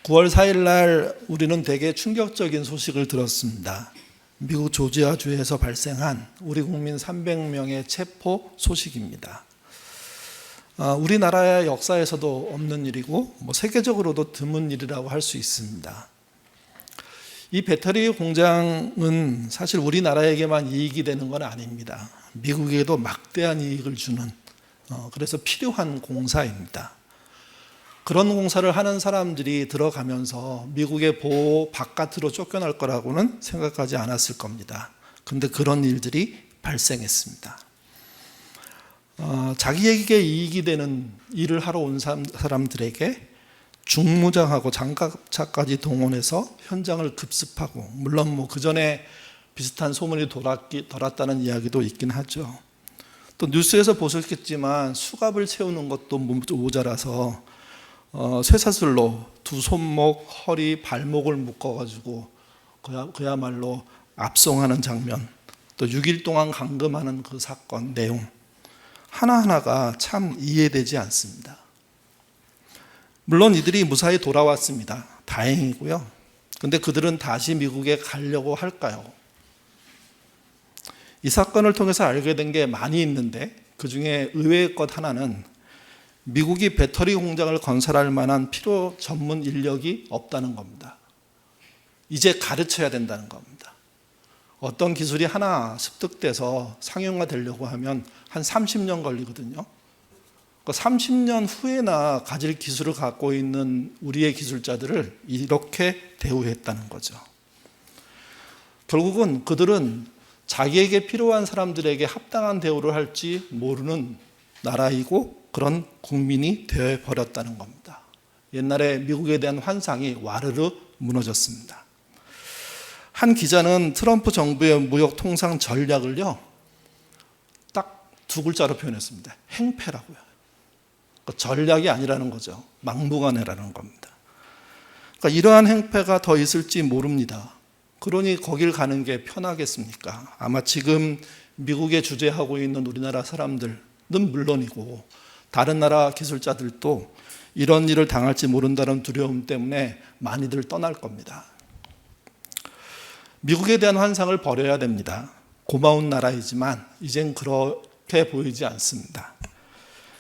9월 4일 날 우리는 되게 충격적인 소식을 들었습니다. 미국 조지아주에서 발생한 우리 국민 300명의 체포 소식입니다. 우리나라의 역사에서도 없는 일이고 세계적으로도 드문 일이라고 할 수 있습니다. 이 배터리 공장은 사실 우리나라에게만 이익이 되는 건 아닙니다. 미국에도 막대한 이익을 주는 그래서 필요한 공사입니다. 그런 공사를 하는 사람들이 들어가면서 미국의 보호 바깥으로 쫓겨날 거라고는 생각하지 않았을 겁니다. 그런데 그런 일들이 발생했습니다. 자기에게 이익이 되는 일을 하러 온 사람들에게 중무장하고 장갑차까지 동원해서 현장을 급습하고, 물론 그 전에 비슷한 소문이 돌았다는 이야기도 있긴 하죠. 또 뉴스에서 보셨겠지만 수갑을 채우는 것도 모자라서 쇠사슬로 두 손목, 허리, 발목을 묶어가지고 그야말로 압송하는 장면, 또 6일 동안 감금하는 그 사건 내용 하나하나가 참 이해되지 않습니다. 물론 이들이 무사히 돌아왔습니다. 다행이고요. 그런데 그들은 다시 미국에 가려고 할까요? 이 사건을 통해서 알게 된 게 많이 있는데 그 중에 의외의 것 하나는 미국이 배터리 공장을 건설할 만한 필요 전문 인력이 없다는 겁니다. 이제 가르쳐야 된다는 겁니다. 어떤 기술이 하나 습득돼서 상용화되려고 하면 한 30년 걸리거든요. 30년 후에나 가질 기술을 갖고 있는 우리의 기술자들을 이렇게 대우했다는 거죠. 결국은 그들은 자기에게 필요한 사람들에게 합당한 대우를 할지 모르는 나라이고 그런 국민이 되어버렸다는 겁니다. 옛날에 미국에 대한 환상이 와르르 무너졌습니다. 한 기자는 트럼프 정부의 무역 통상 전략을요, 딱 두 글자로 표현했습니다. 행패라고요. 전략이 아니라는 거죠. 막무가내라는 겁니다. 그러니까 이러한 행패가 더 있을지 모릅니다. 그러니 거길 가는 게 편하겠습니까? 아마 지금 미국에 주재하고 있는 우리나라 사람들은 물론이고 다른 나라 기술자들도 이런 일을 당할지 모른다는 두려움 때문에 많이들 떠날 겁니다. 미국에 대한 환상을 버려야 됩니다. 고마운 나라이지만 이젠 그렇게 보이지 않습니다.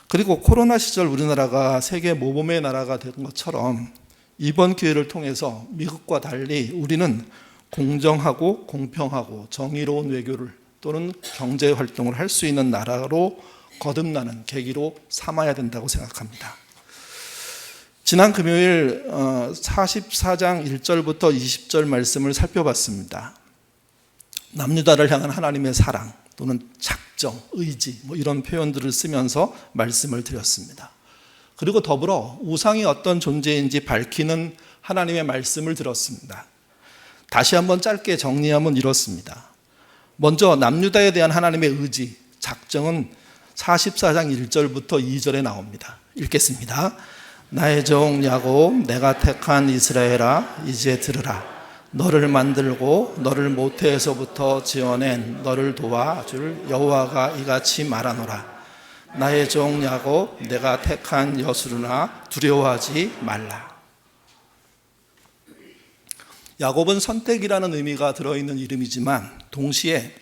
그리고 코로나 시절 우리나라가 세계 모범의 나라가 된 것처럼 이번 기회를 통해서 미국과 달리 우리는 공정하고 공평하고 정의로운 외교를 또는 경제 활동을 할 수 있는 나라로 거듭나는 계기로 삼아야 된다고 생각합니다. 지난 금요일 44장 1절부터 20절 말씀을 살펴봤습니다. 남유다를 향한 하나님의 사랑 또는 작정, 의지 이런 표현들을 쓰면서 말씀을 드렸습니다. 그리고 더불어 우상이 어떤 존재인지 밝히는 하나님의 말씀을 들었습니다. 다시 한번 짧게 정리하면 이렇습니다. 먼저 남유다에 대한 하나님의 의지, 작정은 44장 1절부터 2절에 나옵니다. 읽겠습니다. 나의 종 야곱, 내가 택한 이스라엘아, 이제 들으라. 너를 만들고 너를 모태에서부터 지어낸 너를 도와줄 여호와가 이같이 말하노라. 나의 종 야곱, 내가 택한 여수르나 두려워하지 말라. 야곱은 선택이라는 의미가 들어있는 이름이지만 동시에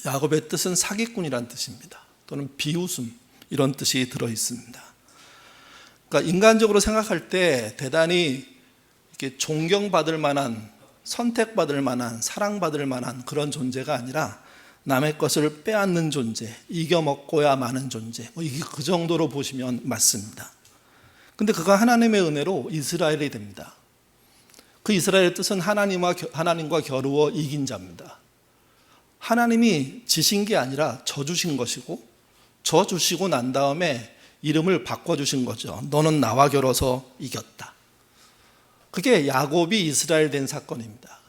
야곱의 뜻은 사기꾼이라는 뜻입니다. 또는 비웃음 이런 뜻이 들어있습니다. 그러니까 인간적으로 생각할 때 대단히 이렇게 존경받을 만한, 선택받을 만한, 사랑받을 만한 그런 존재가 아니라 남의 것을 빼앗는 존재, 이겨먹고야 마는 존재, 그 정도로 보시면 맞습니다. 근데 그가 하나님의 은혜로 이스라엘이 됩니다. 그 이스라엘의 뜻은 하나님과 겨루어 이긴 자입니다. 하나님이 지신 게 아니라 져주신 것이고, 져주시고 난 다음에 이름을 바꿔주신 거죠. 너는 나와 겨뤄서 이겼다. 그게 야곱이 이스라엘 된 사건입니다.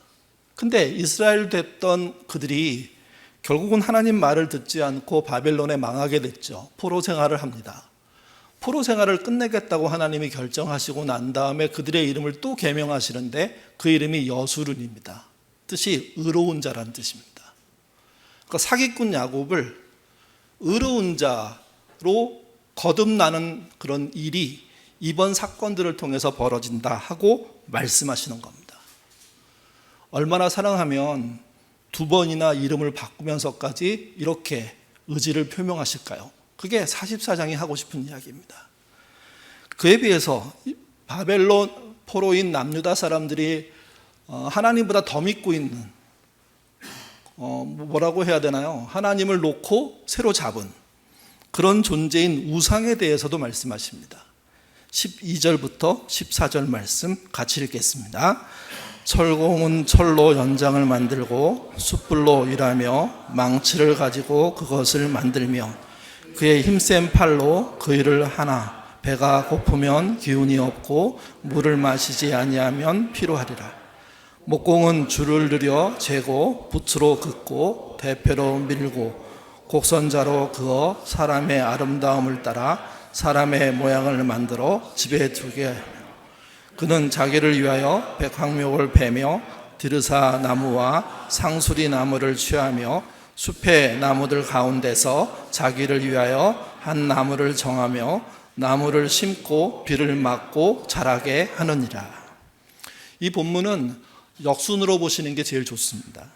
근데 이스라엘 됐던 그들이 결국은 하나님 말을 듣지 않고 바벨론에 망하게 됐죠. 포로 생활을 합니다. 포로 생활을 끝내겠다고 하나님이 결정하시고 난 다음에 그들의 이름을 또 계명하시는데 그 이름이 여수룬입니다. 뜻이 의로운 자란 뜻입니다. 그러니까 사기꾼 야곱을 의로운 자로 거듭나는 그런 일이 이번 사건들을 통해서 벌어진다 하고 말씀하시는 겁니다. 얼마나 사랑하면 두 번이나 이름을 바꾸면서까지 이렇게 의지를 표명하실까요? 그게 44장이 하고 싶은 이야기입니다. 그에 비해서 바벨론 포로인 남유다 사람들이 하나님보다 더 믿고 있는, 뭐라고 해야 되나요? 하나님을 놓고 새로 잡은 그런 존재인 우상에 대해서도 말씀하십니다. 12절부터 14절 말씀 같이 읽겠습니다. 철공은 철로 연장을 만들고 숯불로 일하며 망치를 가지고 그것을 만들며 그의 힘센 팔로 그 일을 하나 배가 고프면 기운이 없고 물을 마시지 아니하면 피로하리라. 목공은 줄을 들여 재고 붓으로 긋고 대패로 밀고 곡선자로 그어 사람의 아름다움을 따라 사람의 모양을 만들어 집에 두게 하며 그는 자기를 위하여 백황목을 베며 디르사 나무와 상수리 나무를 취하며 숲의 나무들 가운데서 자기를 위하여 한 나무를 정하며 나무를 심고 비를 맞고 자라게 하느니라. 이 본문은 역순으로 보시는 게 제일 좋습니다.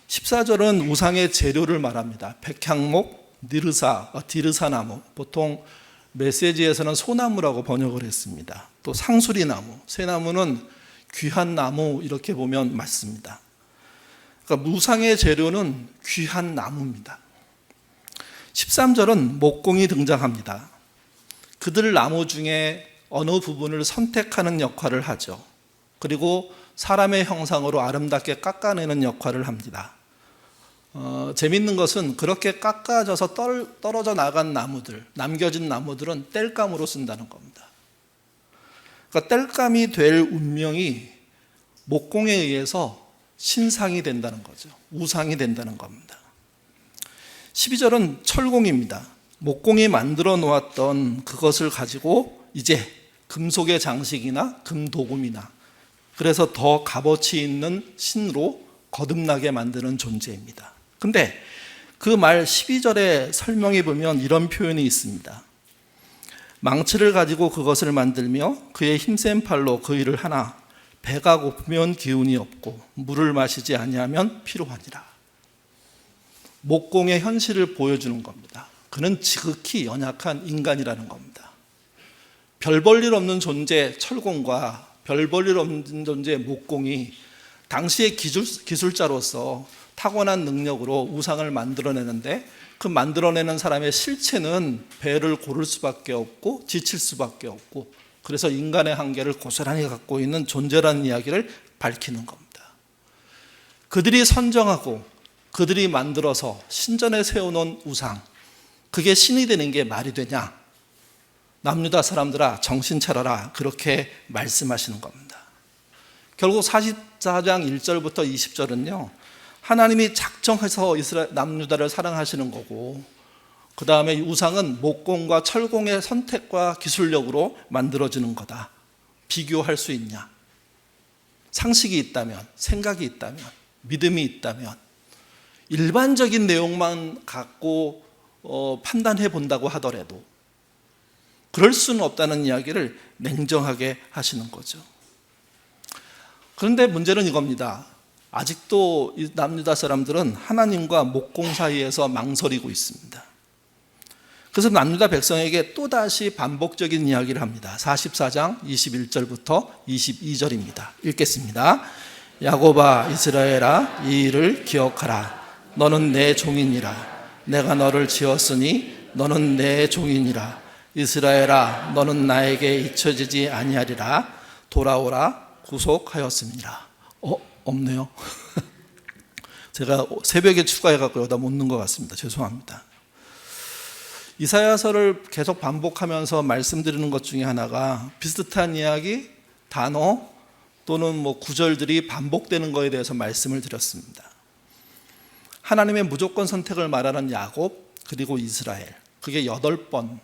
14절은 우상의 재료를 말합니다. 백향목, 디르사 나무, 보통 메시지에서는 소나무라고 번역을 했습니다. 또 상수리 나무, 새나무는 귀한 나무 이렇게 보면 맞습니다. 그러니까 우상의 재료는 귀한 나무입니다. 13절은 목공이 등장합니다. 그들 나무 중에 어느 부분을 선택하는 역할을 하죠. 그리고 사람의 형상으로 아름답게 깎아내는 역할을 합니다. 재밌는 것은 그렇게 깎아져서 떨어져 나간 나무들, 남겨진 나무들은 땔감으로 쓴다는 겁니다. 그러니까 땔감이 될 운명이 목공에 의해서 신상이 된다는 거죠. 우상이 된다는 겁니다. 12절은 철공입니다. 목공이 만들어 놓았던 그것을 가지고 이제 금속의 장식이나 금도금이나 그래서 더 값어치 있는 신으로 거듭나게 만드는 존재입니다. 근데 그 말 12절에 설명해 보면 이런 표현이 있습니다. 망치를 가지고 그것을 만들며 그의 힘센 팔로 그 일을 하나 배가 고프면 기운이 없고 물을 마시지 아니하면 피로하니라. 목공의 현실을 보여주는 겁니다. 그는 지극히 연약한 인간이라는 겁니다. 별 볼 일 없는 존재 철공과 별 볼 일 없는 존재 목공이 당시의 기술자로서 타고난 능력으로 우상을 만들어내는데 그 만들어내는 사람의 실체는 배를 고를 수밖에 없고 지칠 수밖에 없고 그래서 인간의 한계를 고스란히 갖고 있는 존재라는 이야기를 밝히는 겁니다. 그들이 선정하고 그들이 만들어서 신전에 세워놓은 우상, 그게 신이 되는 게 말이 되냐? 남유다 사람들아 정신 차려라, 그렇게 말씀하시는 겁니다. 결국 44장 1절부터 20절은요 하나님이 작정해서 남유다를 사랑하시는 거고, 그 다음에 우상은 목공과 철공의 선택과 기술력으로 만들어지는 거다. 비교할 수 있냐? 상식이 있다면, 생각이 있다면, 믿음이 있다면 일반적인 내용만 갖고 판단해 본다고 하더라도 그럴 수는 없다는 이야기를 냉정하게 하시는 거죠. 그런데 문제는 이겁니다. 아직도 이 남유다 사람들은 하나님과 목공 사이에서 망설이고 있습니다. 그래서 남유다 백성에게 또다시 반복적인 이야기를 합니다. 44장 21절부터 22절입니다. 읽겠습니다. 야곱아 이스라엘아 이 일을 기억하라. 너는 내 종이니라. 내가 너를 지었으니 너는 내 종이니라. 이스라엘아 너는 나에게 잊혀지지 아니하리라. 돌아오라 구속하였습니다. 없네요. 제가 새벽에 추가해갖고 여기다 못 넣은 것 같습니다. 죄송합니다. 이사야서를 계속 반복하면서 말씀드리는 것 중에 하나가 비슷한 이야기, 단어 또는 구절들이 반복되는 것에 대해서 말씀을 드렸습니다. 하나님의 무조건 선택을 말하는 야곱 그리고 이스라엘, 그게 8번,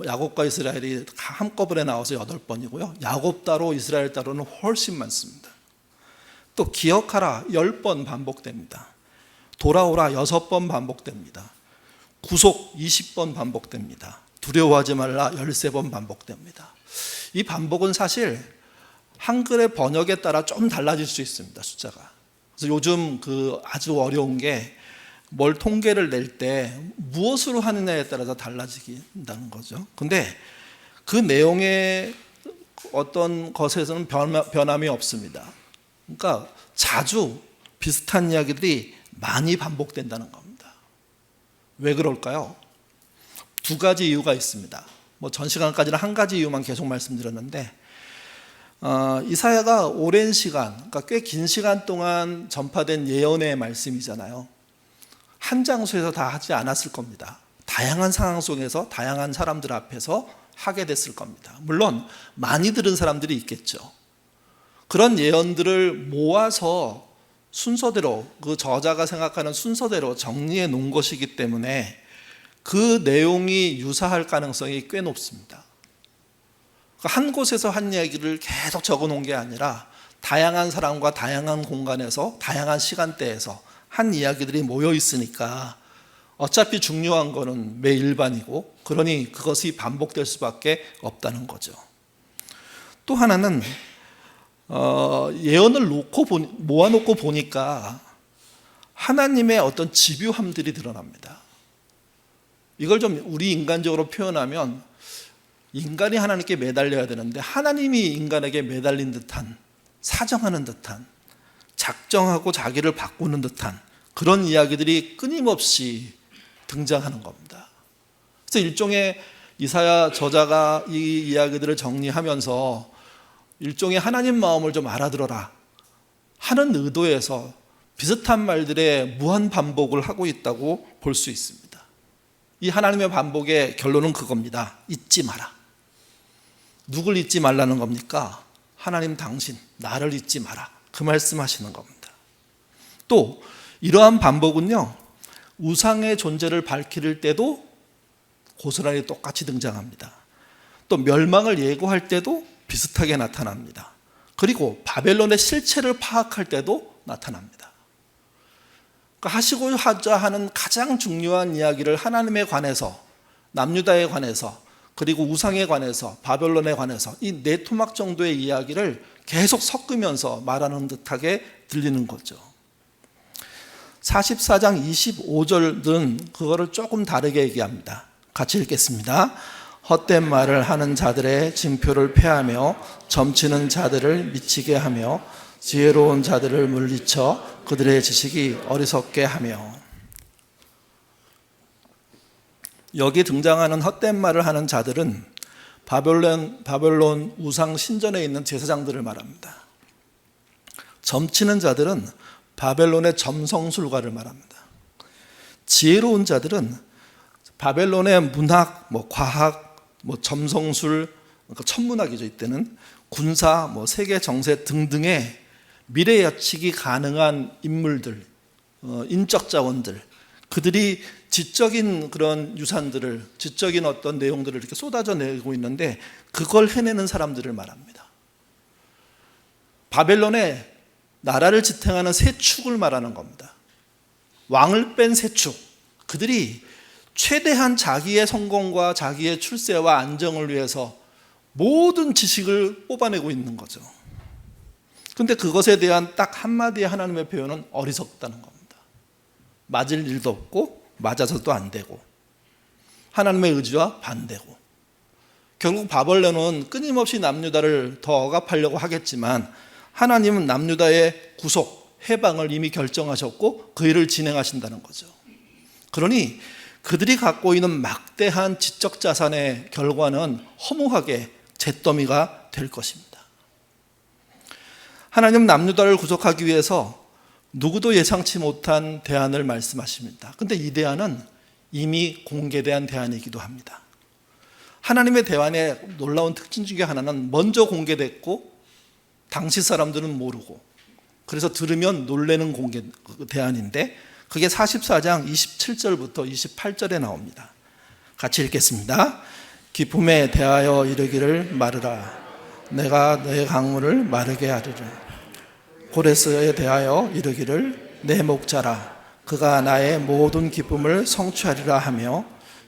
야곱과 이스라엘이 한꺼번에 나와서 8번이고요 야곱 따로 이스라엘 따로는 훨씬 많습니다. 또 기억하라 10번 반복됩니다. 돌아오라 6번 반복됩니다. 구속 20번 반복됩니다. 두려워하지 말라 13번 반복됩니다. 이 반복은 사실 한글의 번역에 따라 좀 달라질 수 있습니다, 숫자가. 그래서 요즘 아주 어려운 게 뭘 통계를 낼 때 무엇으로 하느냐에 따라서 달라지긴다는 거죠. 근데 그 내용의 어떤 것에서는 변함이 없습니다. 그러니까 자주 비슷한 이야기들이 많이 반복된다는 겁니다. 왜 그럴까요? 두 가지 이유가 있습니다. 전 시간까지는 한 가지 이유만 계속 말씀드렸는데, 이사야가 오랜 시간, 그러니까 꽤 긴 시간 동안 전파된 예언의 말씀이잖아요. 한 장소에서 다 하지 않았을 겁니다. 다양한 상황 속에서 다양한 사람들 앞에서 하게 됐을 겁니다. 물론 많이 들은 사람들이 있겠죠. 그런 예언들을 모아서 순서대로, 그 저자가 생각하는 순서대로 정리해 놓은 것이기 때문에 그 내용이 유사할 가능성이 꽤 높습니다. 한 곳에서 한 이야기를 계속 적어 놓은 게 아니라 다양한 사람과 다양한 공간에서 다양한 시간대에서 한 이야기들이 모여 있으니까 어차피 중요한 거는 매일반이고, 그러니 그것이 반복될 수밖에 없다는 거죠. 또 하나는 예언을 모아놓고 보니까 하나님의 어떤 집요함들이 드러납니다. 이걸 좀 우리 인간적으로 표현하면, 인간이 하나님께 매달려야 되는데 하나님이 인간에게 매달린 듯한, 사정하는 듯한, 작정하고 자기를 바꾸는 듯한 그런 이야기들이 끊임없이 등장하는 겁니다. 그래서 일종의 이사야 저자가 이 이야기들을 정리하면서 일종의 하나님 마음을 좀 알아들어라 하는 의도에서 비슷한 말들의 무한 반복을 하고 있다고 볼 수 있습니다. 이 하나님의 반복의 결론은 그겁니다. 잊지 마라. 누굴 잊지 말라는 겁니까? 하나님 당신, 나를 잊지 마라. 그 말씀하시는 겁니다. 또 이러한 반복은요, 우상의 존재를 밝힐 때도 고스란히 똑같이 등장합니다. 또 멸망을 예고할 때도 비슷하게 나타납니다. 그리고 바벨론의 실체를 파악할 때도 나타납니다. 그러니까 하시고자 하는 가장 중요한 이야기를 하나님에 관해서, 남유다에 관해서, 그리고 우상에 관해서, 바벨론에 관해서 이 네 토막 정도의 이야기를 계속 섞으면서 말하는 듯하게 들리는 거죠. 44장 25절은 그거를 조금 다르게 얘기합니다. 같이 읽겠습니다. 헛된 말을 하는 자들의 징표를 폐하며 점치는 자들을 미치게 하며 지혜로운 자들을 물리쳐 그들의 지식이 어리석게 하며. 여기 등장하는 헛된 말을 하는 자들은 바벨론 우상 신전에 있는 제사장들을 말합니다. 점치는 자들은 바벨론의 점성술가를 말합니다. 지혜로운 자들은 바벨론의 문학, 과학, 점성술, 그러니까 천문학이죠. 이때는 군사, 세계 정세 등등의 미래 예측이 가능한 인물들, 인적 자원들, 그들이 지적인 그런 유산들을, 지적인 어떤 내용들을 이렇게 쏟아져 내고 있는데 그걸 해내는 사람들을 말합니다. 바벨론의 나라를 지탱하는 세 축을 말하는 겁니다. 왕을 뺀 세 축, 그들이 최대한 자기의 성공과 자기의 출세와 안정을 위해서 모든 지식을 뽑아내고 있는 거죠. 그런데 그것에 대한 딱 한마디의 하나님의 표현은 어리석다는 겁니다. 맞을 일도 없고 맞아서도 안 되고 하나님의 의지와 반대고. 결국 바벨론은 끊임없이 남유다를 더 억압하려고 하겠지만 하나님은 남유다의 구속, 해방을 이미 결정하셨고 그 일을 진행하신다는 거죠. 그러니 그들이 갖고 있는 막대한 지적 자산의 결과는 허무하게 잿더미가 될 것입니다. 하나님 남유다를 구속하기 위해서 누구도 예상치 못한 대안을 말씀하십니다. 그런데 이 대안은 이미 공개된 대안이기도 합니다. 하나님의 대안의 놀라운 특징 중에 하나는 먼저 공개됐고 당시 사람들은 모르고, 그래서 들으면 놀라는 대안인데 그게 44장 27절부터 28절에 나옵니다. 같이 읽겠습니다. 기쁨에 대하여 이르기를 마르라. 내가 내 강물을 마르게 하리라. 고레스에 대하여 이르기를 내 목자라. 그가 나의 모든 기쁨을 성취하리라 하며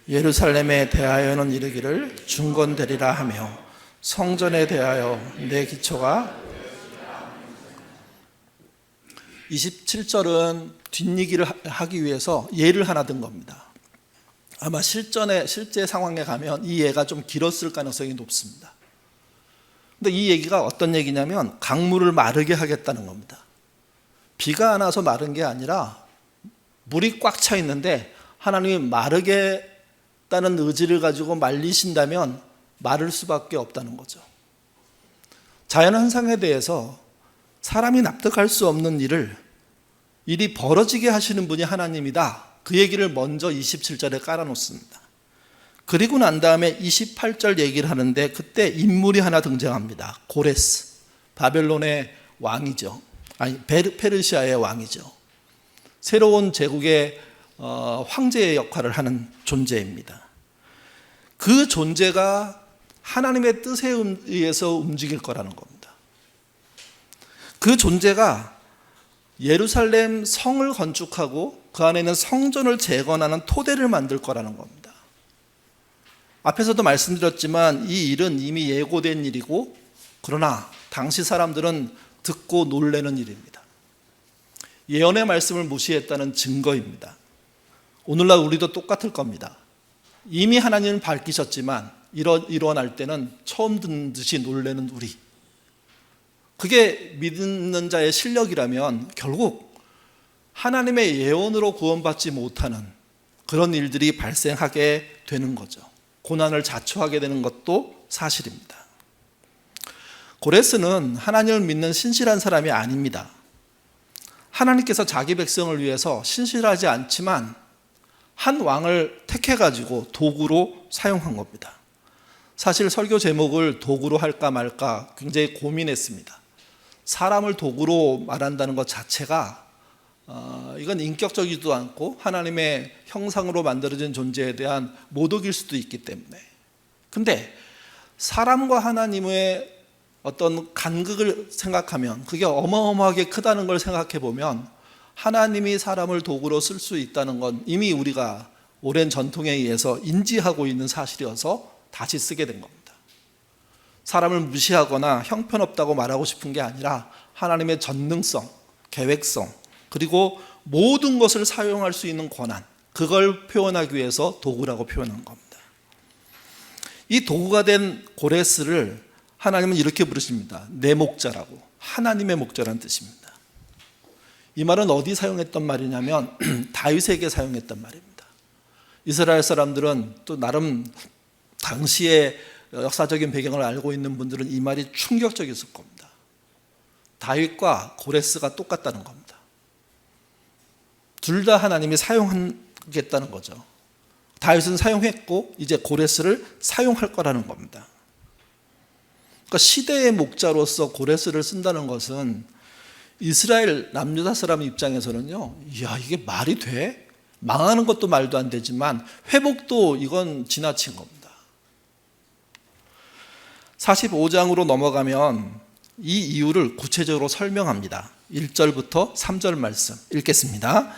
예루살렘에 대하여는 이르기를 중건되리라 하며 성전에 대하여 내 기초가 27절은 뒷얘기를 하기 위해서 예를 하나 든 겁니다. 아마 실제 상황에 가면 이 예가 좀 길었을 가능성이 높습니다. 근데 이 얘기가 어떤 얘기냐면 강물을 마르게 하겠다는 겁니다. 비가 안 와서 마른 게 아니라 물이 꽉 차 있는데 하나님이 마르겠다는 의지를 가지고 말리신다면 마를 수밖에 없다는 거죠. 자연현상에 대해서 사람이 납득할 수 없는 일이 벌어지게 하시는 분이 하나님이다. 그 얘기를 먼저 27절에 깔아놓습니다. 그리고 난 다음에 28절 얘기를 하는데 그때 인물이 하나 등장합니다. 고레스, 바벨론의 왕이죠. 아니 페르시아의 왕이죠. 새로운 제국의 황제의 역할을 하는 존재입니다. 그 존재가 하나님의 뜻에 의해서 움직일 거라는 겁니다. 그 존재가 예루살렘 성을 건축하고 그 안에 있는 성전을 재건하는 토대를 만들 거라는 겁니다. 앞에서도 말씀드렸지만 이 일은 이미 예고된 일이고 그러나 당시 사람들은 듣고 놀라는 일입니다. 예언의 말씀을 무시했다는 증거입니다. 오늘날 우리도 똑같을 겁니다. 이미 하나님은 밝히셨지만 일어날 때는 처음 듣는 듯이 놀라는 우리. 그게 믿는 자의 실력이라면 결국 하나님의 예언으로 구원받지 못하는 그런 일들이 발생하게 되는 거죠. 고난을 자초하게 되는 것도 사실입니다. 고레스는 하나님을 믿는 신실한 사람이 아닙니다. 하나님께서 자기 백성을 위해서 신실하지 않지만 한 왕을 택해가지고 도구로 사용한 겁니다. 사실 설교 제목을 도구로 할까 말까 굉장히 고민했습니다. 사람을 도구로 말한다는 것 자체가 이건 인격적이지도 않고 하나님의 형상으로 만들어진 존재에 대한 모독일 수도 있기 때문에. 근데 사람과 하나님의 어떤 간극을 생각하면 그게 어마어마하게 크다는 걸 생각해 보면 하나님이 사람을 도구로 쓸 수 있다는 건 이미 우리가 오랜 전통에 의해서 인지하고 있는 사실이어서 다시 쓰게 된 겁니다. 사람을 무시하거나 형편없다고 말하고 싶은 게 아니라 하나님의 전능성, 계획성, 그리고 모든 것을 사용할 수 있는 권한, 그걸 표현하기 위해서 도구라고 표현한 겁니다. 이 도구가 된 고레스를 하나님은 이렇게 부르십니다. 내 목자라고. 하나님의 목자라는 뜻입니다. 이 말은 어디 사용했던 말이냐면 다윗에게 사용했던 말입니다. 이스라엘 사람들은 또 나름 당시의 역사적인 배경을 알고 있는 분들은 이 말이 충격적이었을 겁니다. 다윗과 고레스가 똑같다는 겁니다. 둘 다 하나님이 사용하겠다는 거죠. 다윗은 사용했고 이제 고레스를 사용할 거라는 겁니다. 그러니까 시대의 목자로서 고레스를 쓴다는 것은 이스라엘 남유다 사람 입장에서는요, 이야 이게 말이 돼? 망하는 것도 말도 안 되지만 회복도 이건 지나친 겁니다. 45장으로 넘어가면 이 이유를 구체적으로 설명합니다. 1절부터 3절 말씀 읽겠습니다.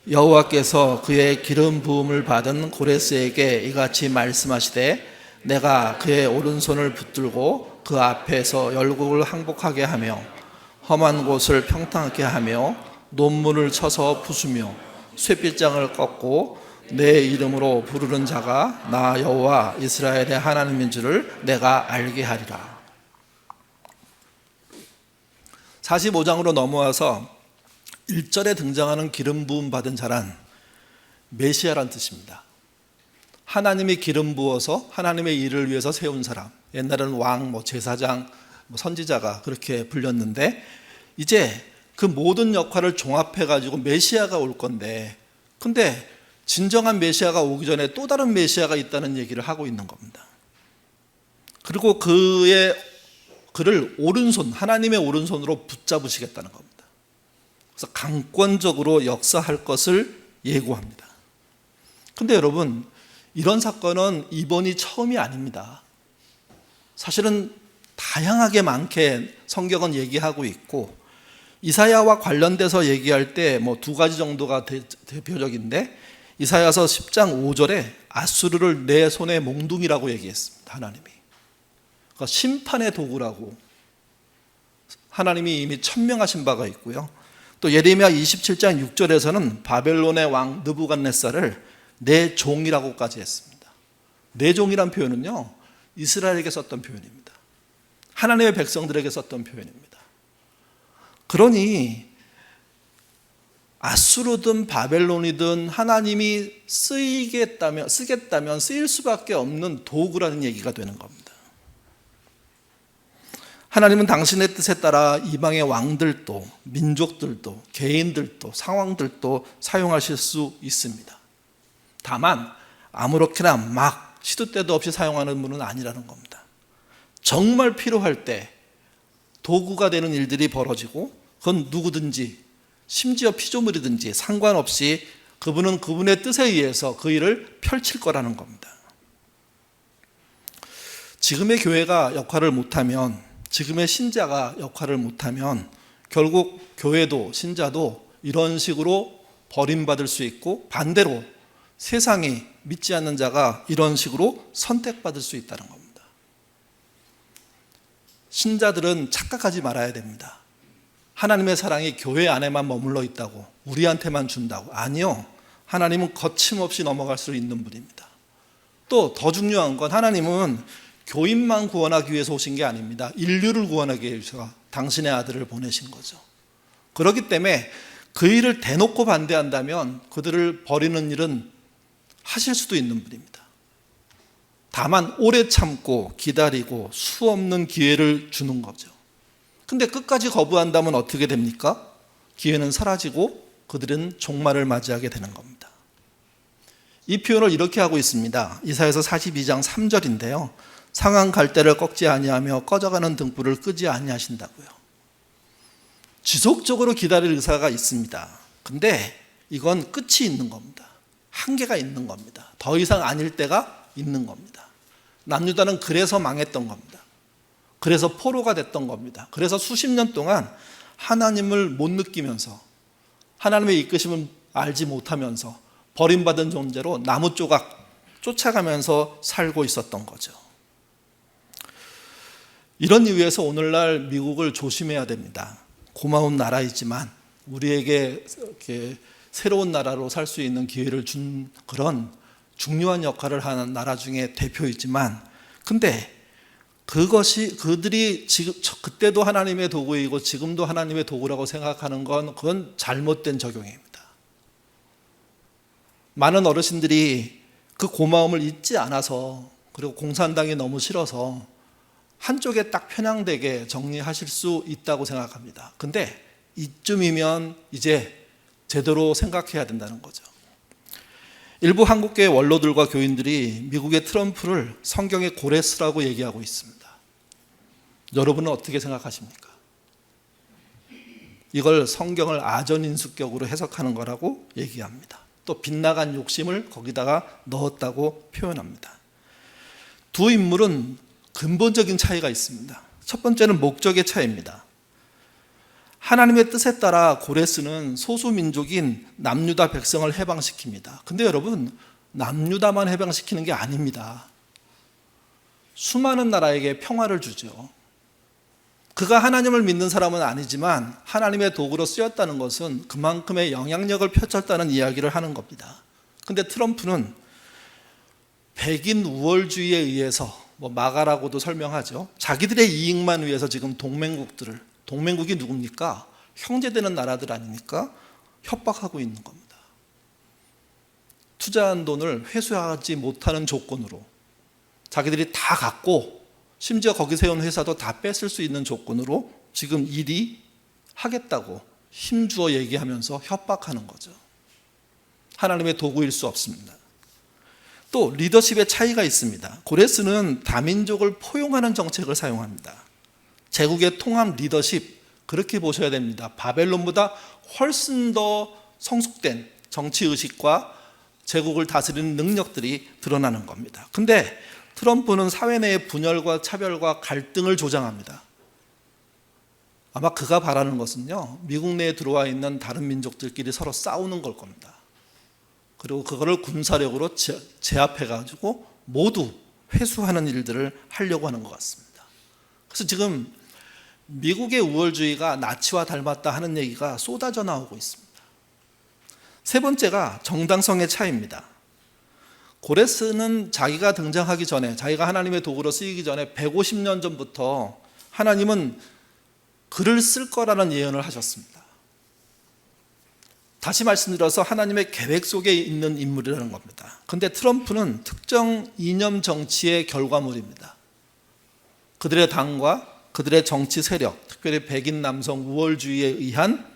여호와께서 그의 기름 부음을 받은 고레스에게 이같이 말씀하시되 내가 그의 오른손을 붙들고 그 앞에서 열국을 항복하게 하며 험한 곳을 평탄하게 하며 논문을 쳐서 부수며 쇠빗장을 꺾고 내 이름으로 부르는 자가 나 여호와 이스라엘의 하나님인 줄을 내가 알게 하리라. 45장으로 넘어와서 1절에 등장하는 기름 부음 받은 자란 메시아란 뜻입니다. 하나님이 기름 부어서 하나님의 일을 위해서 세운 사람. 옛날에는 왕, 제사장, 선지자가 그렇게 불렸는데 이제 그 모든 역할을 종합해가지고 메시아가 올 건데, 근데 진정한 메시아가 오기 전에 또 다른 메시아가 있다는 얘기를 하고 있는 겁니다. 그리고 그를 오른손, 하나님의 오른손으로 붙잡으시겠다는 겁니다. 그래서 강권적으로 역사할 것을 예고합니다. 근데 여러분, 이런 사건은 이번이 처음이 아닙니다. 사실은 다양하게 많게 성경은 얘기하고 있고, 이사야와 관련돼서 얘기할 때 두 가지 정도가 대표적인데, 이사야서 10장 5절에 아수르를 내 손의 몽둥이라고 얘기했습니다. 하나님이. 그러니까 심판의 도구라고 하나님이 이미 천명하신 바가 있고요. 또 예레미야 27장 6절에서는 바벨론의 왕 느부갓네살을 내 종이라고까지 했습니다. 내 종이란 표현은요, 이스라엘에게 썼던 표현입니다. 하나님의 백성들에게 썼던 표현입니다. 그러니 아수르든 바벨론이든 하나님이 쓰겠다면 쓰일 수밖에 없는 도구라는 얘기가 되는 겁니다. 하나님은 당신의 뜻에 따라 이방의 왕들도 민족들도 개인들도 상황들도 사용하실 수 있습니다. 다만 아무렇게나 막 시도 때도 없이 사용하는 분은 아니라는 겁니다. 정말 필요할 때 도구가 되는 일들이 벌어지고 그건 누구든지 심지어 피조물이든지 상관없이 그분은 그분의 뜻에 의해서 그 일을 펼칠 거라는 겁니다. 지금의 교회가 역할을 못하면, 지금의 신자가 역할을 못하면 결국 교회도 신자도 이런 식으로 버림받을 수 있고, 반대로 세상이 믿지 않는 자가 이런 식으로 선택받을 수 있다는 겁니다. 신자들은 착각하지 말아야 됩니다. 하나님의 사랑이 교회 안에만 머물러 있다고, 우리한테만 준다고. 아니요. 하나님은 거침없이 넘어갈 수 있는 분입니다. 또 더 중요한 건 하나님은 교인만 구원하기 위해서 오신 게 아닙니다. 인류를 구원하기 위해서 당신의 아들을 보내신 거죠. 그렇기 때문에 그 일을 대놓고 반대한다면 그들을 버리는 일은 하실 수도 있는 분입니다. 다만 오래 참고 기다리고 수없는 기회를 주는 거죠. 근데 끝까지 거부한다면 어떻게 됩니까? 기회는 사라지고 그들은 종말을 맞이하게 되는 겁니다. 이 표현을 이렇게 하고 있습니다. 이사야서 42장 3절인데요. 상한 갈대를 꺾지 아니하며 꺼져가는 등불을 끄지 아니하신다고요. 지속적으로 기다릴 의사가 있습니다. 근데 이건 끝이 있는 겁니다. 한계가 있는 겁니다. 더 이상 아닐 때가 있는 겁니다. 남유다는 그래서 망했던 겁니다. 그래서 포로가 됐던 겁니다. 그래서 수십 년 동안 하나님을 못 느끼면서, 하나님의 이끄심을 알지 못하면서 버림받은 존재로 나무 조각 쫓아가면서 살고 있었던 거죠. 이런 이유에서 오늘날 미국을 조심해야 됩니다. 고마운 나라이지만 우리에게 이렇게 새로운 나라로 살 수 있는 기회를 준 그런 중요한 역할을 하는 나라 중에 대표이지만, 근데 그것이 그들이 지금 그때도 하나님의 도구이고 지금도 하나님의 도구라고 생각하는 건 그건 잘못된 적용입니다. 많은 어르신들이 그 고마움을 잊지 않아서, 그리고 공산당이 너무 싫어서 한쪽에 딱 편향되게 정리하실 수 있다고 생각합니다. 근데 이쯤이면 이제 제대로 생각해야 된다는 거죠. 일부 한국계 원로들과 교인들이 미국의 트럼프를 성경의 고레스라고 얘기하고 있습니다. 여러분은 어떻게 생각하십니까? 이걸 성경을 아전인수격으로 해석하는 거라고 얘기합니다. 또 빗나간 욕심을 거기다가 넣었다고 표현합니다. 두 인물은 근본적인 차이가 있습니다. 첫 번째는 목적의 차이입니다. 하나님의 뜻에 따라 고레스는 소수민족인 남유다 백성을 해방시킵니다. 근데 여러분, 남유다만 해방시키는 게 아닙니다. 수많은 나라에게 평화를 주죠. 그가 하나님을 믿는 사람은 아니지만 하나님의 도구로 쓰였다는 것은 그만큼의 영향력을 펼쳤다는 이야기를 하는 겁니다. 근데 트럼프는 백인 우월주의에 의해서, 마가라고도 설명하죠. 자기들의 이익만 위해서 지금 동맹국이 누굽니까? 형제되는 나라들 아닙니까? 협박하고 있는 겁니다. 투자한 돈을 회수하지 못하는 조건으로, 자기들이 다 갖고 심지어 거기 세운 회사도 다 뺏을 수 있는 조건으로 지금 일이 하겠다고 힘주어 얘기하면서 협박하는 거죠. 하나님의 도구일 수 없습니다. 또 리더십의 차이가 있습니다. 고레스는 다민족을 포용하는 정책을 사용합니다. 제국의 통합 리더십, 그렇게 보셔야 됩니다. 바벨론보다 훨씬 더 성숙된 정치의식과 제국을 다스리는 능력들이 드러나는 겁니다. 근데 트럼프는 사회 내의 분열과 차별과 갈등을 조장합니다. 아마 그가 바라는 것은요, 미국 내에 들어와 있는 다른 민족들끼리 서로 싸우는 걸 겁니다. 그리고 그거를 군사력으로 제압해가지고 모두 회수하는 일들을 하려고 하는 것 같습니다. 그래서 지금 미국의 우월주의가 나치와 닮았다 하는 얘기가 쏟아져 나오고 있습니다. 세 번째가 정당성의 차이입니다. 고레스는 자기가 등장하기 전에, 자기가 하나님의 도구로 쓰이기 전에 150년 전부터 하나님은 글을 쓸 거라는 예언을 하셨습니다. 다시 말씀드려서 하나님의 계획 속에 있는 인물이라는 겁니다. 그런데 트럼프는 특정 이념 정치의 결과물입니다. 그들의 당과 그들의 정치 세력, 특별히 백인 남성 우월주의에 의한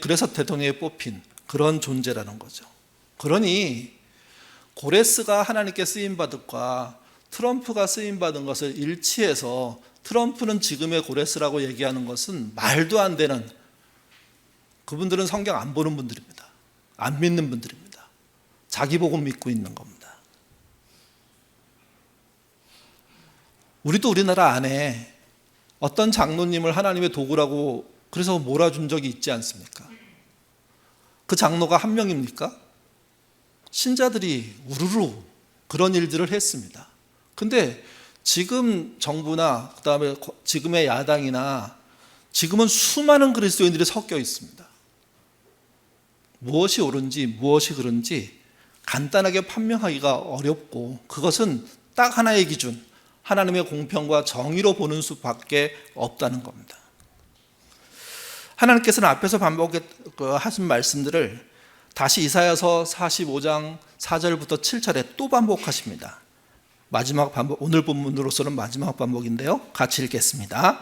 그래서 대통령에 뽑힌 그런 존재라는 거죠. 그러니 고레스가 하나님께 쓰임받은 것과 트럼프가 쓰임받은 것을 일치해서 트럼프는 지금의 고레스라고 얘기하는 것은 말도 안 되는, 그분들은 성경 안 보는 분들입니다. 안 믿는 분들입니다. 자기 보고 믿고 있는 겁니다. 우리도 우리나라 안에 어떤 장로님을 하나님의 도구라고 그래서 몰아준 적이 있지 않습니까? 그 장로가 한 명입니까? 신자들이 우르르 그런 일들을 했습니다. 근데 지금 정부나 그다음에 지금의 야당이나 지금은 수많은 그리스도인들이 섞여 있습니다. 무엇이 옳은지 무엇이 그른지 간단하게 판명하기가 어렵고, 그것은 딱 하나의 기준, 하나님의 공평과 정의로 보는 수밖에 없다는 겁니다. 하나님께서는 앞에서 반복하신 말씀들을 다시 이사야서 45장 4절부터 7절에 또 반복하십니다. 마지막 반복, 오늘 본문으로서는 마지막 반복인데요. 같이 읽겠습니다.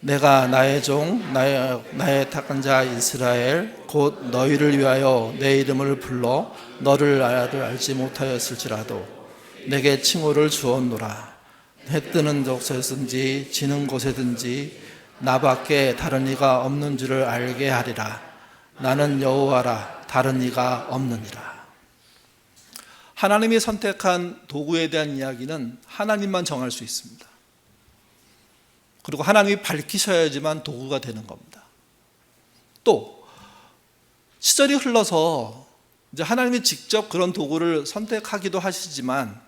내가 나의 종 나의 택한 자 이스라엘 곧 너희를 위하여 내 이름을 불러 너를 알지 못하였을지라도 내게 칭호를 주었노라. 해 뜨는 곳에든지 지는 곳에든지 나밖에 다른 이가 없는 줄을 알게 하리라. 나는 여호와라, 다른 이가 없느니라. 하나님이 선택한 도구에 대한 이야기는 하나님만 정할 수 있습니다. 그리고 하나님이 밝히셔야지만 도구가 되는 겁니다. 또 시절이 흘러서 이제 하나님이 직접 그런 도구를 선택하기도 하시지만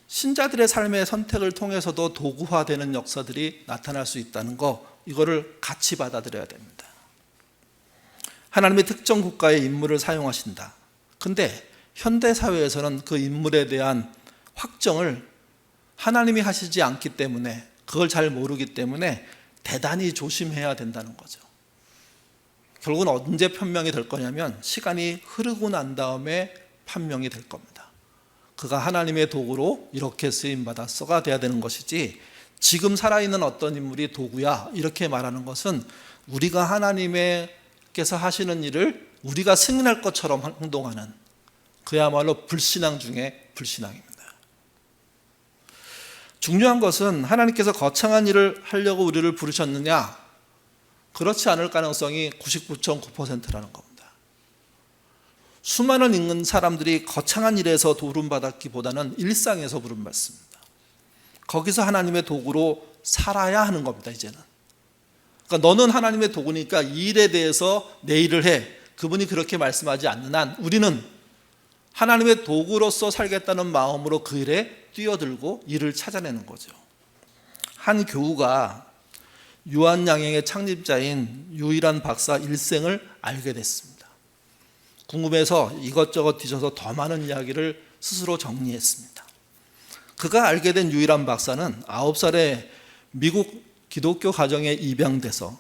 신자들의 삶의 선택을 통해서도 도구화되는 역사들이 나타날 수 있다는 거, 이거를 같이 받아들여야 됩니다. 하나님이 특정 국가의 인물을 사용하신다. 근데 현대 사회에서는 그 인물에 대한 확정을 하나님이 하시지 않기 때문에, 그걸 잘 모르기 때문에 대단히 조심해야 된다는 거죠. 결국은 언제 판명이 될 거냐면 시간이 흐르고 난 다음에 판명이 될 겁니다. 그가 하나님의 도구로 이렇게 쓰임받았어가 돼야 되는 것이지, 지금 살아있는 어떤 인물이 도구야 이렇게 말하는 것은 우리가 하나님께서 하시는 일을 우리가 승인할 것처럼 행동하는, 그야말로 불신앙 중에 불신앙입니다. 중요한 것은 하나님께서 거창한 일을 하려고 우리를 부르셨느냐? 그렇지 않을 가능성이 99.9%라는 겁니다. 수많은 있는 사람들이 거창한 일에서 부름받았기보다는 일상에서 부름받습니다. 거기서 하나님의 도구로 살아야 하는 겁니다. 이제는. 그러니까 너는 하나님의 도구니까 이 일에 대해서 내 일을 해. 그분이 그렇게 말씀하지 않는 한 우리는 하나님의 도구로서 살겠다는 마음으로 그 일에 뛰어들고 일을 찾아내는 거죠. 한 교우가 유한양행의 창립자인 유일한 박사 일생을 알게 됐습니다. 궁금해서 이것저것 뒤져서 더 많은 이야기를 스스로 정리했습니다. 그가 알게 된 유일한 박사는 9살에 미국 기독교 가정에 입양돼서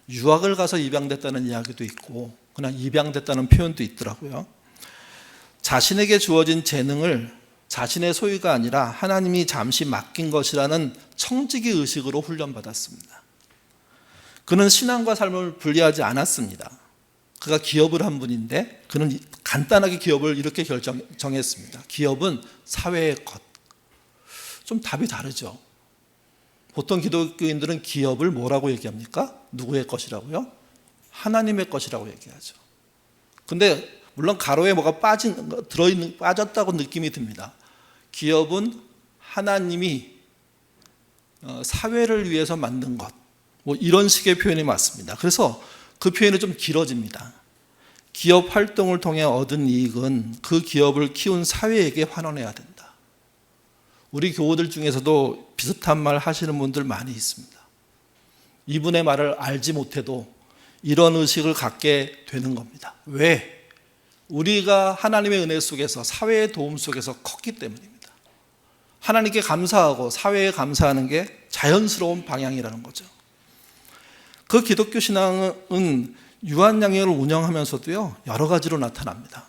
유학을 가서 입양됐다는 이야기도 있고 그냥 입양됐다는 표현도 있더라고요. 자신에게 주어진 재능을 자신의 소유가 아니라 하나님이 잠시 맡긴 것이라는 청지기 의식으로 훈련받았습니다. 그는 신앙과 삶을 분리하지 않았습니다. 그가 기업을 한 분인데 그는 간단하게 기업을 이렇게 정했습니다. 기업은 사회의 것. 좀 답이 다르죠. 보통 기독교인들은 기업을 뭐라고 얘기합니까? 누구의 것이라고요? 하나님의 것이라고 얘기하죠. 근데 물론 가로에 뭐가 빠졌다고 느낌이 듭니다. 기업은 하나님이 사회를 위해서 만든 것, 이런 식의 표현이 맞습니다. 그래서 그 표현이 좀 길어집니다. 기업 활동을 통해 얻은 이익은 그 기업을 키운 사회에게 환원해야 된다. 우리 교우들 중에서도 비슷한 말 하시는 분들 많이 있습니다. 이분의 말을 알지 못해도 이런 의식을 갖게 되는 겁니다. 왜? 우리가 하나님의 은혜 속에서, 사회의 도움 속에서 컸기 때문입니다. 하나님께 감사하고 사회에 감사하는 게 자연스러운 방향이라는 거죠. 그 기독교 신앙은 유한양육을 운영하면서도요, 여러 가지로 나타납니다.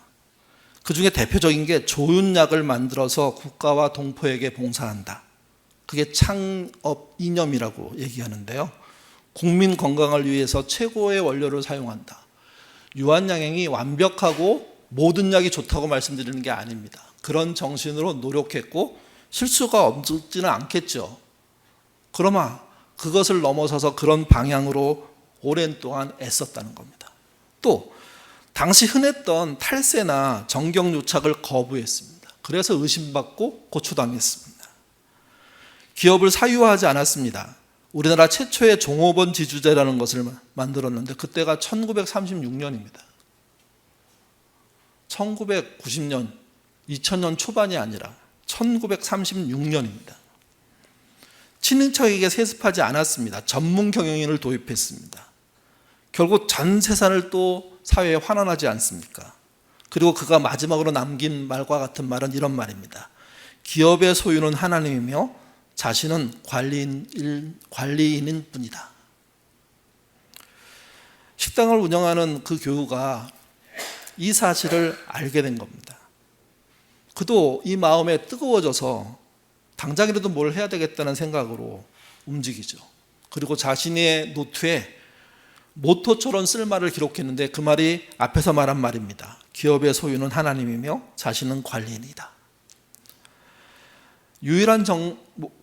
그 중에 대표적인 게 좋은 약을 만들어서 국가와 동포에게 봉사한다. 그게 창업 이념이라고 얘기하는데요. 국민 건강을 위해서 최고의 원료를 사용한다. 유한양행이 완벽하고 모든 약이 좋다고 말씀드리는 게 아닙니다. 그런 정신으로 노력했고 실수가 없지는 않겠죠. 그러나 그것을 넘어서서 그런 방향으로 오랜 동안 애썼다는 겁니다. 또 당시 흔했던 탈세나 정경유착을 거부했습니다. 그래서 의심받고 고초당했습니다. 기업을 사유화하지 않았습니다. 우리나라 최초의 종업원 지주제라는 것을 만들었는데 그때가 1936년입니다. 1990년, 2000년 초반이 아니라 1936년입니다. 친인척에게 세습하지 않았습니다. 전문 경영인을 도입했습니다. 결국 전 재산을 또 사회에 환원하지 않습니까? 그리고 그가 마지막으로 남긴 말과 같은 말은 이런 말입니다. 기업의 소유는 하나님이며 자신은 관리인인 뿐이다. 식당을 운영하는 그 교우가 이 사실을 알게 된 겁니다. 그도 이 마음에 뜨거워져서 당장이라도 뭘 해야 되겠다는 생각으로 움직이죠. 그리고 자신의 노트에 모토처럼 쓸 말을 기록했는데 그 말이 앞에서 말한 말입니다. 기업의 소유는 하나님이며 자신은 관리인이다. 유일한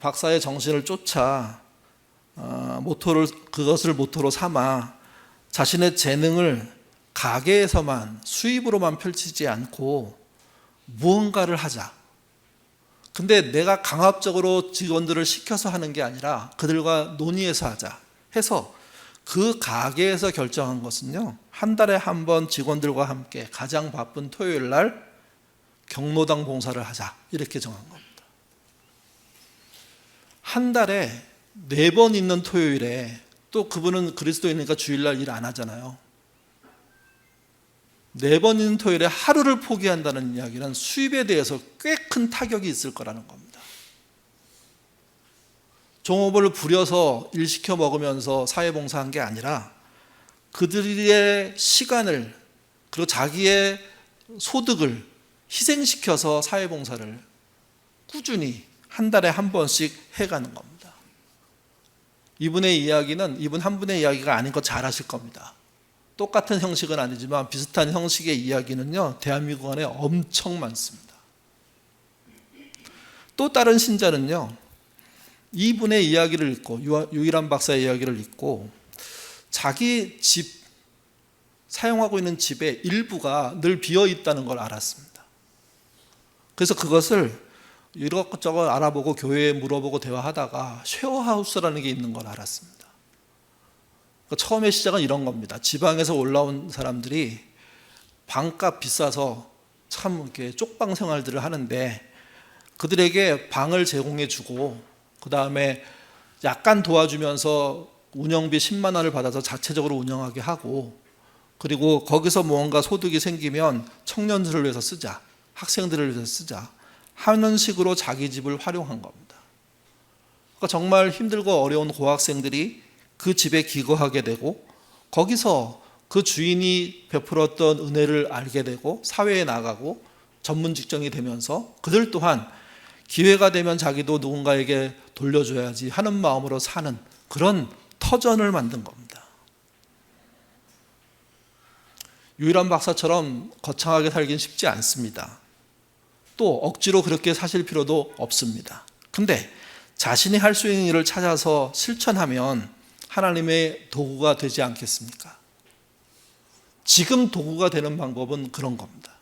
박사의 정신을 쫓아 그것을 모토로 삼아 자신의 재능을 가게에서만 수입으로만 펼치지 않고 무언가를 하자. 근데 내가 강압적으로 직원들을 시켜서 하는 게 아니라 그들과 논의해서 하자 해서 그 가게에서 결정한 것은요, 한 달에 한 번 직원들과 함께 가장 바쁜 토요일 날 경로당 봉사를 하자 이렇게 정한 겁니다. 한 달에 4번 있는 토요일에 또 그분은 그리스도인이니까 주일날 일 안 하잖아요. 4번 있는 토요일에 하루를 포기한다는 이야기는 수입에 대해서 꽤 큰 타격이 있을 거라는 겁니다. 종업을 부려서 일 시켜 먹으면서 사회봉사한 게 아니라 그들의 시간을 그리고 자기의 소득을 희생시켜서 사회봉사를 꾸준히 한 달에 한 번씩 해가는 겁니다. 이분의 이야기는 이분 한 분의 이야기가 아닌 거 잘 아실 겁니다. 똑같은 형식은 아니지만 비슷한 형식의 이야기는요, 대한민국 안에 엄청 많습니다. 또 다른 신자는요, 이분의 이야기를 읽고 유일한 박사의 이야기를 읽고 자기 집 사용하고 있는 집의 일부가 늘 비어 있다는 걸 알았습니다. 그래서 그것을 이것저것 알아보고 교회에 물어보고 대화하다가 쉐어하우스라는 게 있는 걸 알았습니다. 처음에 시작은 이런 겁니다. 지방에서 올라온 사람들이 방값 비싸서 참 이렇게 쪽방 생활들을 하는데 그들에게 방을 제공해 주고 그 다음에 약간 도와주면서 운영비 10만 원을 받아서 자체적으로 운영하게 하고 그리고 거기서 무언가 소득이 생기면 청년들을 위해서 쓰자, 학생들을 위해서 쓰자 하는 식으로 자기 집을 활용한 겁니다. 그러니까 정말 힘들고 어려운 고학생들이 그 집에 기거하게 되고 거기서 그 주인이 베풀었던 은혜를 알게 되고 사회에 나가고 전문 직종이 되면서 그들 또한 기회가 되면 자기도 누군가에게 돌려줘야지 하는 마음으로 사는 그런 터전을 만든 겁니다. 유일한 박사처럼 거창하게 살긴 쉽지 않습니다. 또 억지로 그렇게 사실 필요도 없습니다. 근데 자신이 할 수 있는 일을 찾아서 실천하면 하나님의 도구가 되지 않겠습니까? 지금 도구가 되는 방법은 그런 겁니다.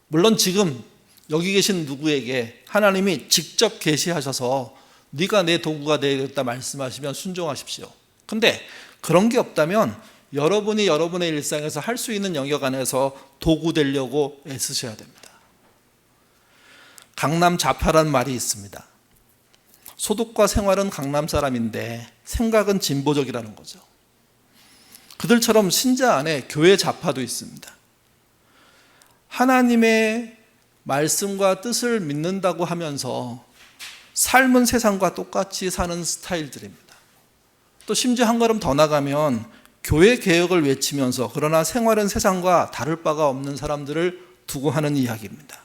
물론 지금 여기 계신 누구에게 하나님이 직접 계시하셔서 네가 내 도구가 되겠다 말씀하시면 순종하십시오. 근데 그런 게 없다면 여러분이 여러분의 일상에서 할 수 있는 영역 안에서 도구 되려고 애쓰셔야 됩니다. 강남 좌파란 말이 있습니다. 소득과 생활은 강남 사람인데 생각은 진보적이라는 거죠. 그들처럼 신자 안에 교회 좌파도 있습니다. 하나님의 말씀과 뜻을 믿는다고 하면서 삶은 세상과 똑같이 사는 스타일들입니다. 또 심지어 한 걸음 더 나가면 교회 개혁을 외치면서 그러나 생활은 세상과 다를 바가 없는 사람들을 두고 하는 이야기입니다.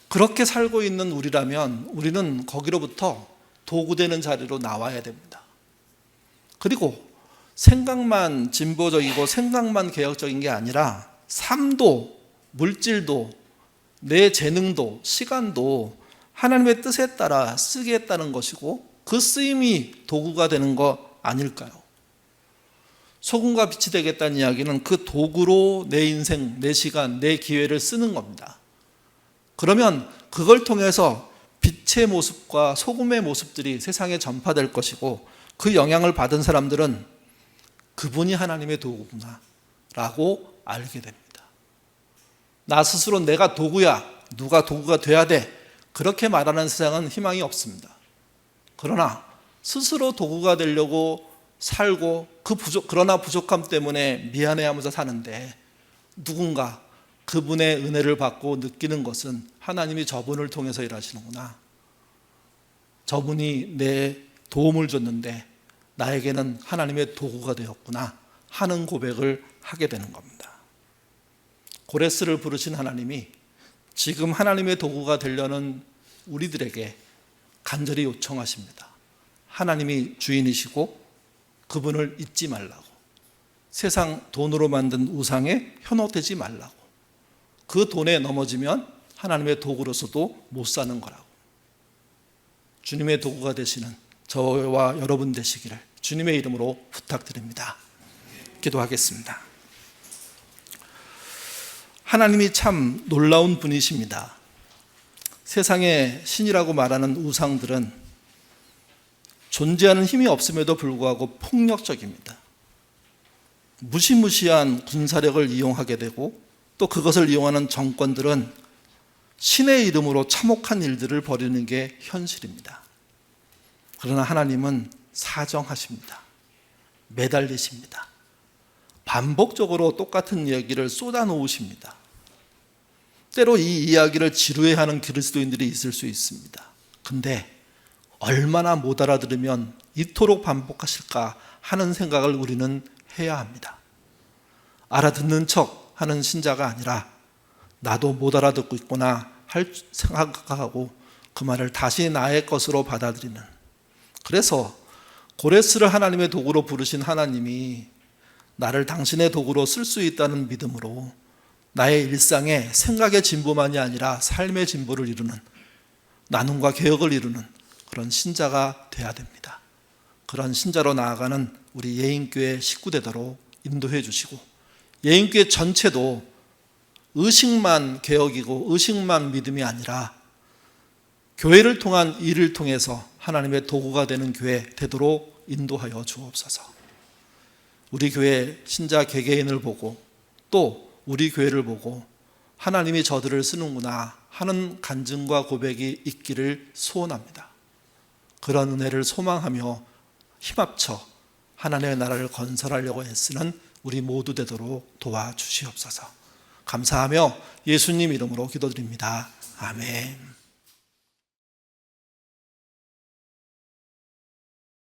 그렇게 살고 있는 우리라면 우리는 거기로부터 도구되는 자리로 나와야 됩니다. 그리고 생각만 진보적이고 생각만 개혁적인 게 아니라 삶도, 물질도, 내 재능도, 시간도 하나님의 뜻에 따라 쓰겠다는 것이고 그 쓰임이 도구가 되는 거 아닐까요? 소금과 빛이 되겠다는 이야기는 그 도구로 내 인생, 내 시간, 내 기회를 쓰는 겁니다. 그러면 그걸 통해서 빛의 모습과 소금의 모습들이 세상에 전파될 것이고 그 영향을 받은 사람들은 그분이 하나님의 도구구나 라고 알게 됩니다. 나 스스로 내가 도구야, 누가 도구가 돼야 돼, 그렇게 말하는 세상은 희망이 없습니다. 그러나 스스로 도구가 되려고 살고 그러나 부족함 때문에 미안해하면서 사는데 누군가 그분의 은혜를 받고 느끼는 것은 하나님이 저분을 통해서 일하시는구나. 저분이 내 도움을 줬는데 나에게는 하나님의 도구가 되었구나 하는 고백을 하게 되는 겁니다. 고레스를 부르신 하나님이 지금 하나님의 도구가 되려는 우리들에게 간절히 요청하십니다. 하나님이 주인이시고 그분을 잊지 말라고, 세상 돈으로 만든 우상에 현혹되지 말라고, 그 돈에 넘어지면 하나님의 도구로서도 못 사는 거라고. 주님의 도구가 되시는 저와 여러분 되시기를 주님의 이름으로 부탁드립니다. 기도하겠습니다. 하나님이 참 놀라운 분이십니다. 세상의 신이라고 말하는 우상들은 존재하는 힘이 없음에도 불구하고 폭력적입니다. 무시무시한 군사력을 이용하게 되고 또 그것을 이용하는 정권들은 신의 이름으로 참혹한 일들을 벌이는 게 현실입니다. 그러나 하나님은 사정하십니다. 매달리십니다. 반복적으로 똑같은 이야기를 쏟아놓으십니다. 때로 이 이야기를 지루해하는 그리스도인들이 있을 수 있습니다. 근데 얼마나 못 알아들으면 이토록 반복하실까 하는 생각을 우리는 해야 합니다. 알아듣는 척 하는 신자가 아니라 나도 못 알아듣고 있구나 할 생각하고 그 말을 다시 나의 것으로 받아들이는, 그래서 고레스를 하나님의 도구로 부르신 하나님이 나를 당신의 도구로 쓸 수 있다는 믿음으로 나의 일상에 생각의 진보만이 아니라 삶의 진보를 이루는, 나눔과 개혁을 이루는 그런 신자가 돼야 됩니다. 그런 신자로 나아가는 우리 예인교회 식구되도록 인도해 주시고 예인교회 전체도 의식만 개혁이고 의식만 믿음이 아니라 교회를 통한 일을 통해서 하나님의 도구가 되는 교회 되도록 인도하여 주옵소서. 우리 교회 신자 개개인을 보고 또 우리 교회를 보고 하나님이 저들을 쓰는구나 하는 간증과 고백이 있기를 소원합니다. 그런 은혜를 소망하며 힘합쳐 하나님의 나라를 건설하려고 애쓰는 우리 모두 되도록 도와주시옵소서. 감사하며 예수님 이름으로 기도드립니다. 아멘.